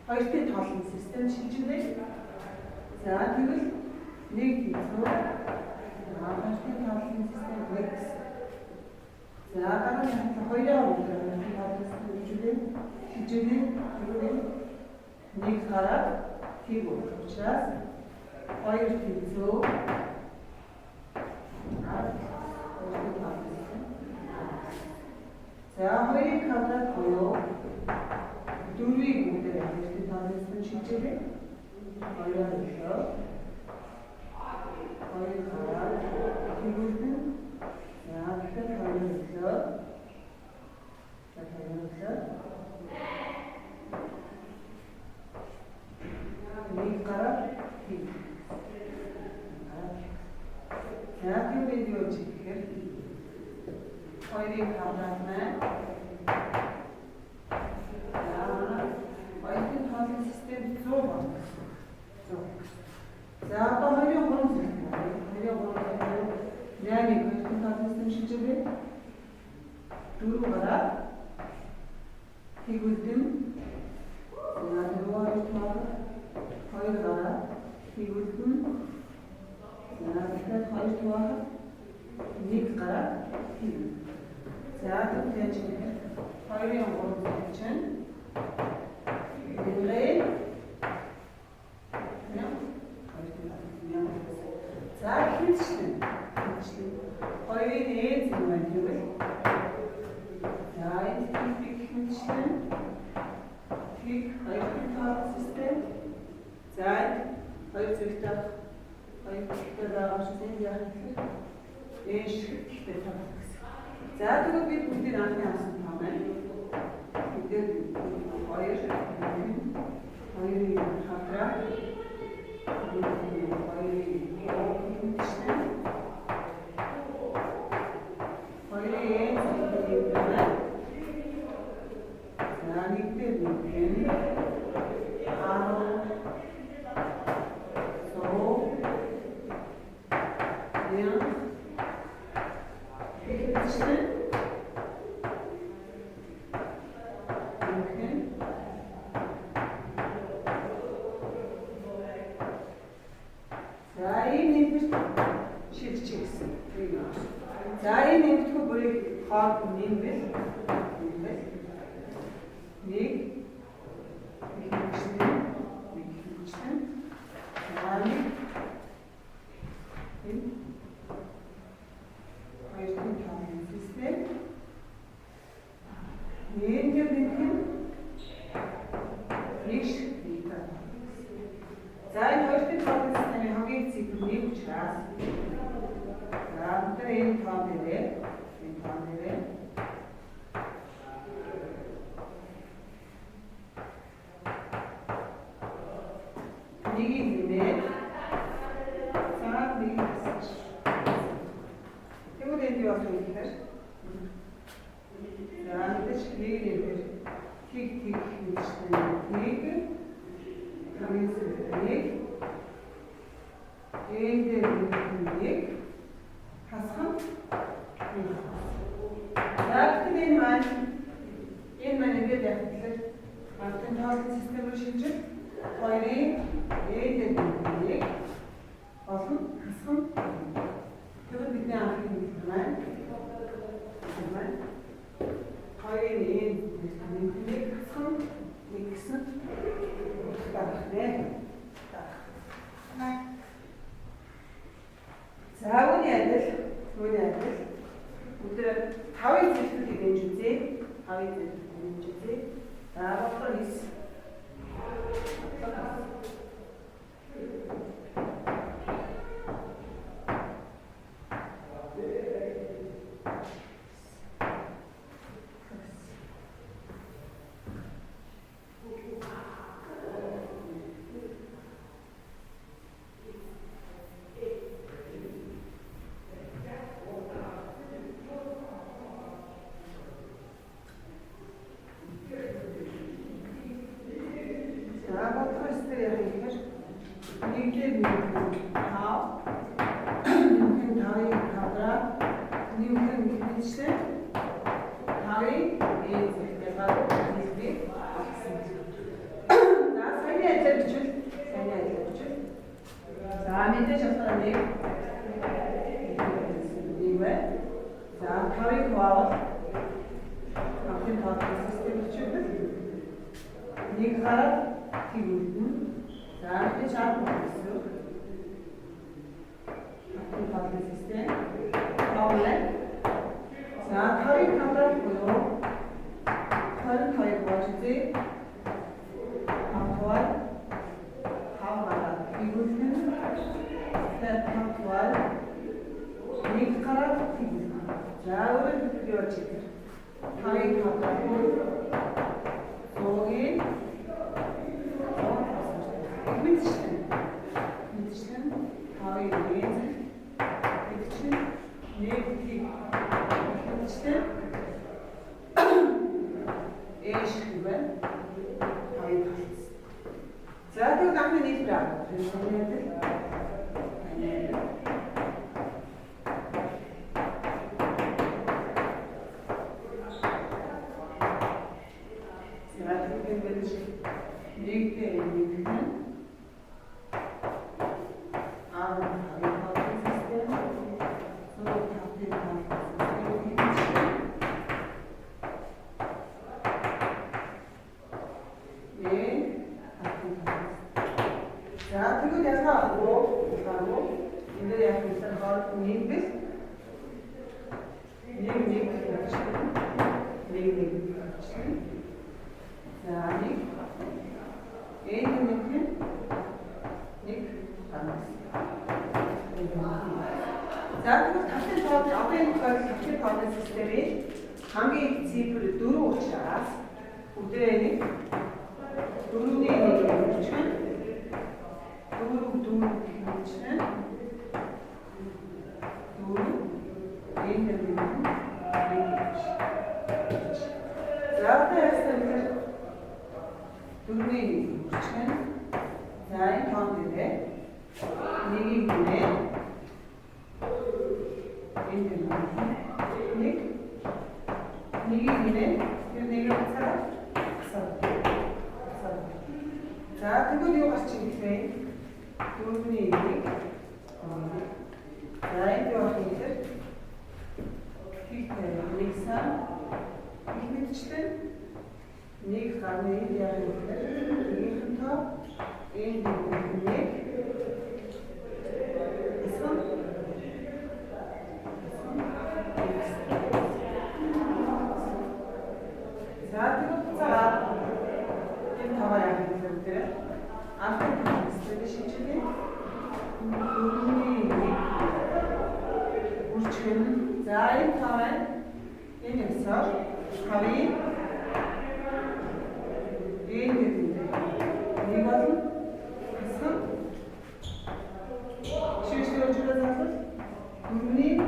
Хоёрын тоолны систем шилжүүлээ. За тэгвэл нэг хийцүү. Хоёрын тоолны систем X. За дараагийн хоёрын тоолны систем шилжүүлээ. Тэгвэл нэг гараад тийм учраас хоёр хийцүү. За хоёрын квадрат буюу дөрвийг бүгдээр хоёрын тоолны шилжүүлээ. Хоёроо хоёр гараад тэгвэл за тэгэхээр хоёроо нэг гараад тийм. За тэгвэл юу ч гэхээр хоёрын квадрат маань систем 100 байна. За одоо хоёрын 3 систем. Хоёрын 3 8-ийг хоёрын тоолны систем шилжүүлээ. 4 гараад тэгвэл за 4 гараад тэгвэл за тэгэхээр 2 тугаар 1 гараад тэгвэл за тэгвэл хоёрын 3 чинь за хинчлэн хоёрын ээж юм байна гэвэл за энэ хинчлэн тийг хоёрын тоолны систем за хоёр зүйлтэй байгаа шүү дээ яах вэ? Ээж хэрэгтэй тоо. За тэгвэл бид бүгдийг анхны авсан тоо байна. Бүгдээр хоёрын хатраа за энэ нэмэгдэхүй бүрийг хоол нэмбэл нэг хэмжлэн энэ хоёрын тоолны систем нэг шиг за энэ хоёрын тоолны системийн хамгийн цэгц нэг учраас за энэ тоон дээр нэгийг нэмээд за нэг тэгвэл энэ юу болох вэ гэхээр за мэдээж нэг нэмээр тэг нэг нэг хасхан за энэ маань ингээд яг тэгэхээр алтын тоолны системээр шинжил хоёрын нэг олон хасхан тэгвэл бидний анхны хэлбэр маань хоёрын нэг хасхан нэг гэсэн утгатай байна. За үүний адил өдөр 5-ын зэрлэлийг нэмж үзье. 5-ын зэрлэлийг нэмж үзье. За бодлого 9. бол хамтын тоолох систем бичүүлдэг. Нэг гараад тэгүүлнэ. За би чад болсон. Хамтын тоолох систем. Тоолоо. За тарих хамтар буюу тарих хоёр болжээ. Хамтвал хамгараад тэгүүлнэ. Тэгээд хамтвал нэг гараад тэгүүлнэ. За өөрөөр хэлбэл тарих хамтар зоогийн мэдчлэн тавыг нээж мэдчлэн нэг тийг мэдчлэн ээш хэвэн тавыг талс. За тэгээд анхны нийлбэр авах. За тэгвэл ясаа гоо энэ яг хэлсэн хоол нийлбэл нэг за нэг нэг ганц. За тэгвэл тавтын тоол одоо энэ тавтын тоолын системийн хамгийн их цифр 4 учраас бүгдээ нэг 4-ний 1 үржих. Дөрөв хэлчихнэ. Дөрөв энэ за яасан гэж дөрвийн үржих. За энэ тоон дээр нэгийг нэ энэ нэг нэгийг нэ тэр нэгийг цаа. За тэгвэл юу гарч ирэх вэ? Дөрвийн нэг. За энэ юу хийхээр нэг сан их мэдчлэн нэг гарны яг нэгэн тоо энэ нэг за тэгвэл цаа энэ таваа яг хэлдэг. Анхны стратеги шинжилгээ үржих. За энэ таваа энэ ясаа хавийн энэ нэг бол хэсэг шиштэй үжилээс хасал дөрвний нэг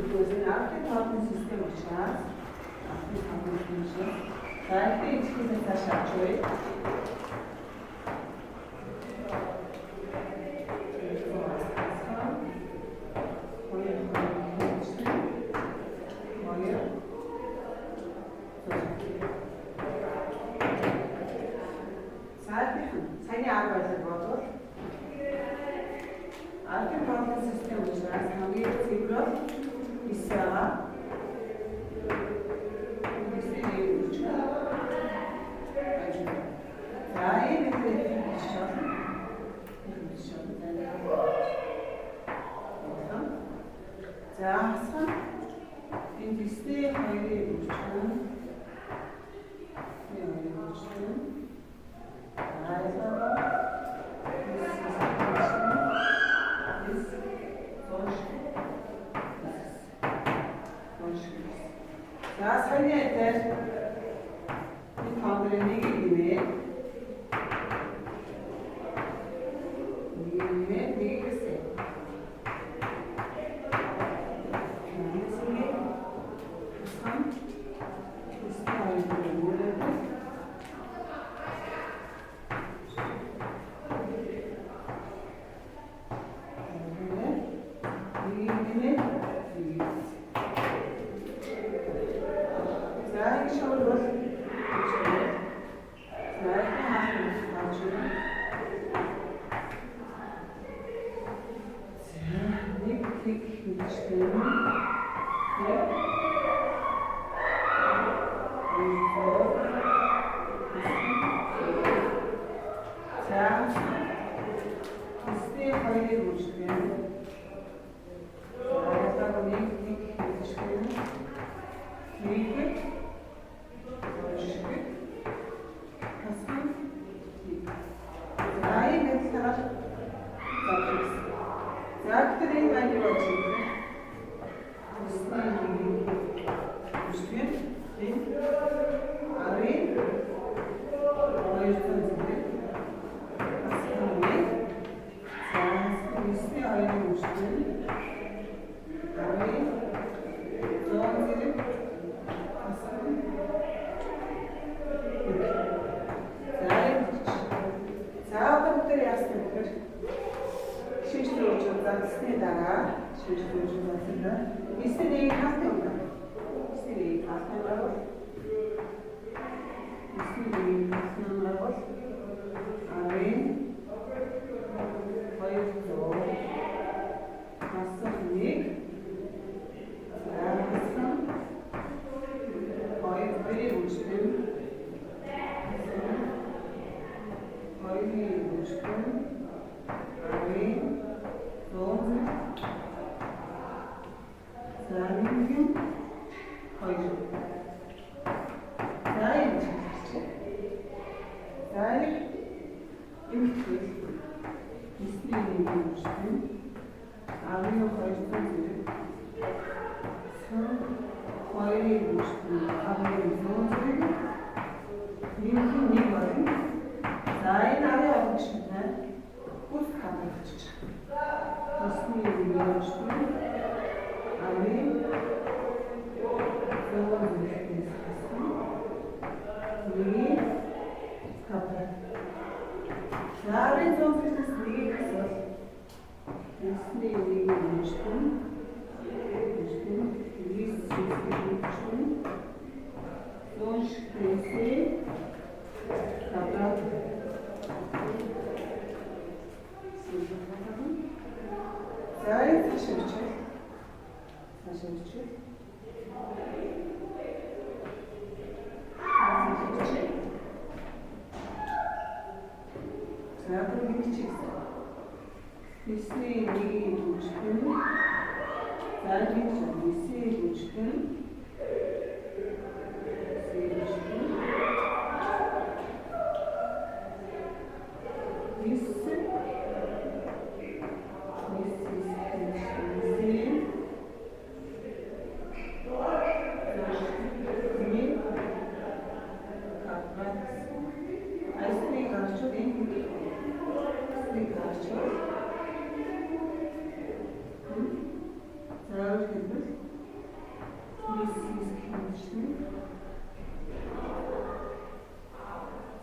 이것은 앞에 시스템 учраас 앞에 자, 이때 익스큐즈는 다시 앞쪽에 Seine Arbeitsroboter. Arke Partner System uçlar. Hangi Tigro? İsra. İstediği uçlar. Daha iyi bir telefon uçlar. 자, 3. 인디스테 하이리 우측은 하이리 우측은 아이사가 자, 살려야 돼. 이 가운데 네개 네개 글쎄.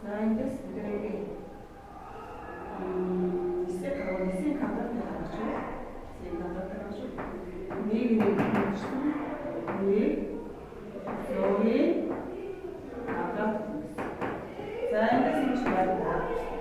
За эндээс бүгдээ эсрэг квадрат гаргаж байна. Эсрэг квадрат гаргаж байна. Нэг хийсэн. Нэг зөгийн квадрат. За эндээс нь байна.